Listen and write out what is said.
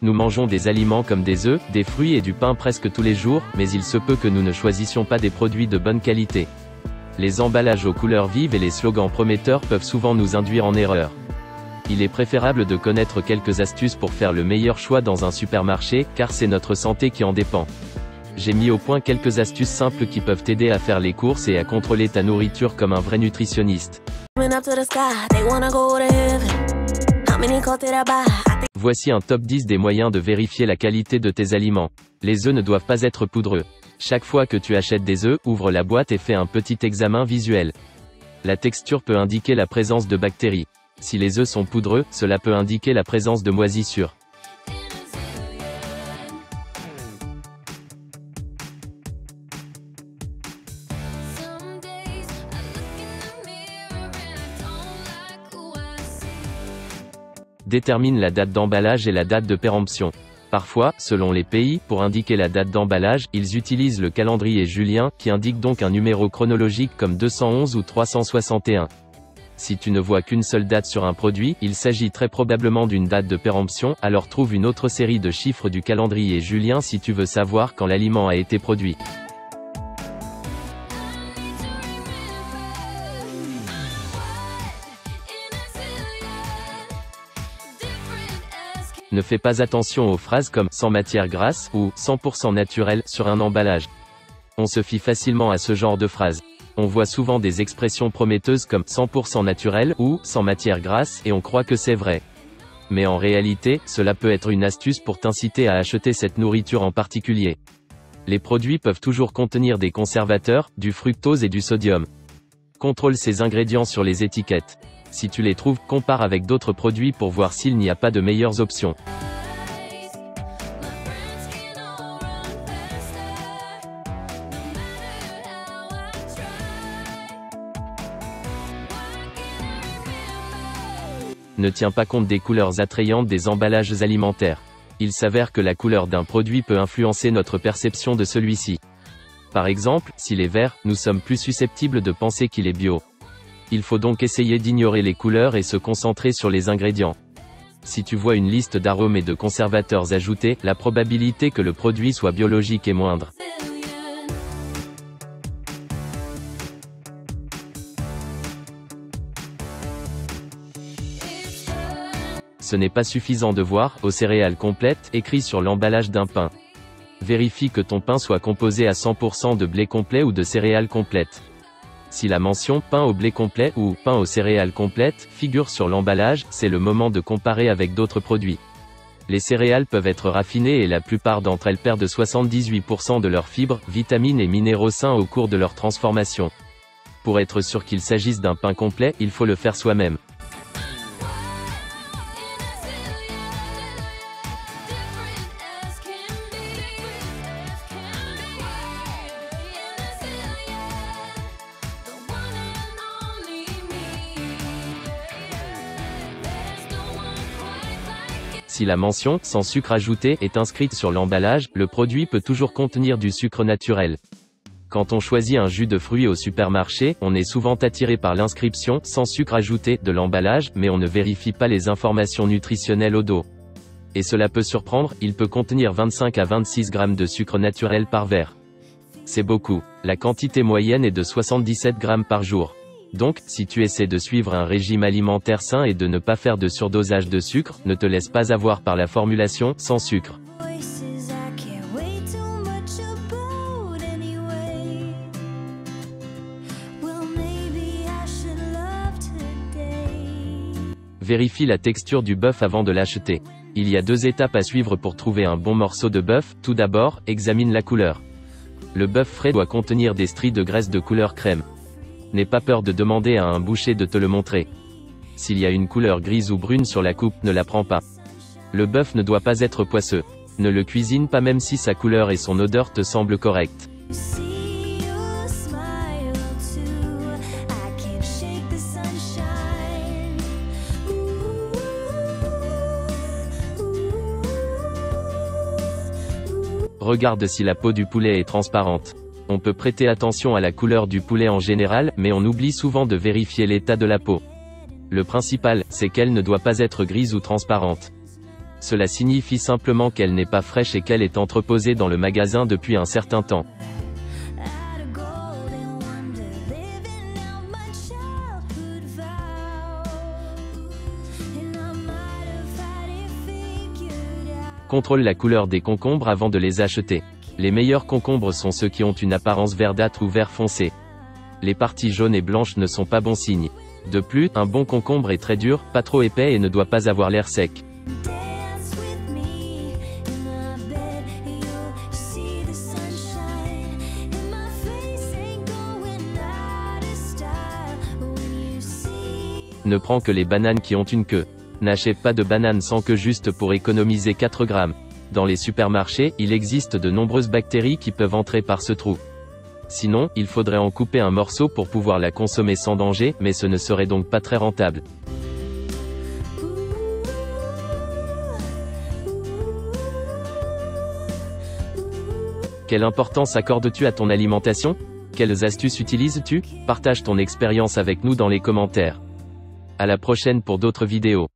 Nous mangeons des aliments comme des œufs, des fruits et du pain presque tous les jours, mais il se peut que nous ne choisissions pas des produits de bonne qualité. Les emballages aux couleurs vives et les slogans prometteurs peuvent souvent nous induire en erreur. Il est préférable de connaître quelques astuces pour faire le meilleur choix dans un supermarché, car c'est notre santé qui en dépend. J'ai mis au point quelques astuces simples qui peuvent t'aider à faire les courses et à contrôler ta nourriture comme un vrai nutritionniste. Voici un top 10 des moyens de vérifier la qualité de tes aliments. Les œufs ne doivent pas être poudreux. Chaque fois que tu achètes des œufs, ouvre la boîte et fais un petit examen visuel. La texture peut indiquer la présence de bactéries. Si les œufs sont poudreux, cela peut indiquer la présence de moisissures. Détermine la date d'emballage et la date de péremption. Parfois, selon les pays, pour indiquer la date d'emballage, ils utilisent le calendrier julien, qui indique donc un numéro chronologique comme 211 ou 361. Si tu ne vois qu'une seule date sur un produit, il s'agit très probablement d'une date de péremption, alors trouve une autre série de chiffres du calendrier julien si tu veux savoir quand l'aliment a été produit. Ne fais pas attention aux phrases comme « sans matière grasse » ou « 100% naturel » sur un emballage. On se fie facilement à ce genre de phrases. On voit souvent des expressions prometteuses comme « 100% naturel » ou « sans matière grasse » et on croit que c'est vrai. Mais en réalité, cela peut être une astuce pour t'inciter à acheter cette nourriture en particulier. Les produits peuvent toujours contenir des conservateurs, du fructose et du sodium. Contrôle ces ingrédients sur les étiquettes. Si tu les trouves, compare avec d'autres produits pour voir s'il n'y a pas de meilleures options. Ne tiens pas compte des couleurs attrayantes des emballages alimentaires. Il s'avère que la couleur d'un produit peut influencer notre perception de celui-ci. Par exemple, s'il est vert, nous sommes plus susceptibles de penser qu'il est bio. Il faut donc essayer d'ignorer les couleurs et se concentrer sur les ingrédients. Si tu vois une liste d'arômes et de conservateurs ajoutés, la probabilité que le produit soit biologique est moindre. Ce n'est pas suffisant de voir « aux céréales complètes » écrit sur l'emballage d'un pain. Vérifie que ton pain soit composé à 100% de blé complet ou de céréales complètes. Si la mention « pain au blé complet » ou « pain aux céréales complètes » figure sur l'emballage, c'est le moment de comparer avec d'autres produits. Les céréales peuvent être raffinées et la plupart d'entre elles perdent 78% de leurs fibres, vitamines et minéraux sains au cours de leur transformation. Pour être sûr qu'il s'agisse d'un pain complet, il faut le faire soi-même. Si la mention « sans sucre ajouté » est inscrite sur l'emballage, le produit peut toujours contenir du sucre naturel. Quand on choisit un jus de fruits au supermarché, on est souvent attiré par l'inscription « sans sucre ajouté » de l'emballage, mais on ne vérifie pas les informations nutritionnelles au dos. Et cela peut surprendre, il peut contenir 25 à 26 grammes de sucre naturel par verre. C'est beaucoup. La quantité moyenne est de 77 grammes par jour. Donc, si tu essaies de suivre un régime alimentaire sain et de ne pas faire de surdosage de sucre, ne te laisse pas avoir par la formulation « sans sucre ». Vérifie la texture du bœuf avant de l'acheter. Il y a 2 étapes à suivre pour trouver un bon morceau de bœuf. Tout d'abord, examine la couleur. Le bœuf frais doit contenir des stries de graisse de couleur crème. N'aie pas peur de demander à un boucher de te le montrer. S'il y a une couleur grise ou brune sur la coupe, ne la prends pas. Le bœuf ne doit pas être poisseux. Ne le cuisine pas même si sa couleur et son odeur te semblent correctes. Regarde si la peau du poulet est transparente. On peut prêter attention à la couleur du poulet en général, mais on oublie souvent de vérifier l'état de la peau. Le principal, c'est qu'elle ne doit pas être grise ou transparente. Cela signifie simplement qu'elle n'est pas fraîche et qu'elle est entreposée dans le magasin depuis un certain temps. Contrôle la couleur des concombres avant de les acheter. Les meilleurs concombres sont ceux qui ont une apparence verdâtre ou vert foncé. Les parties jaunes et blanches ne sont pas bons signes. De plus, un bon concombre est très dur, pas trop épais et ne doit pas avoir l'air sec. Ne prends que les bananes qui ont une queue. N'achète pas de bananes sans queue juste pour économiser 4 grammes. Dans les supermarchés, il existe de nombreuses bactéries qui peuvent entrer par ce trou. Sinon, il faudrait en couper un morceau pour pouvoir la consommer sans danger, mais ce ne serait donc pas très rentable. Quelle importance accordes-tu à ton alimentation? Quelles astuces utilises-tu? Partage ton expérience avec nous dans les commentaires. À la prochaine pour d'autres vidéos.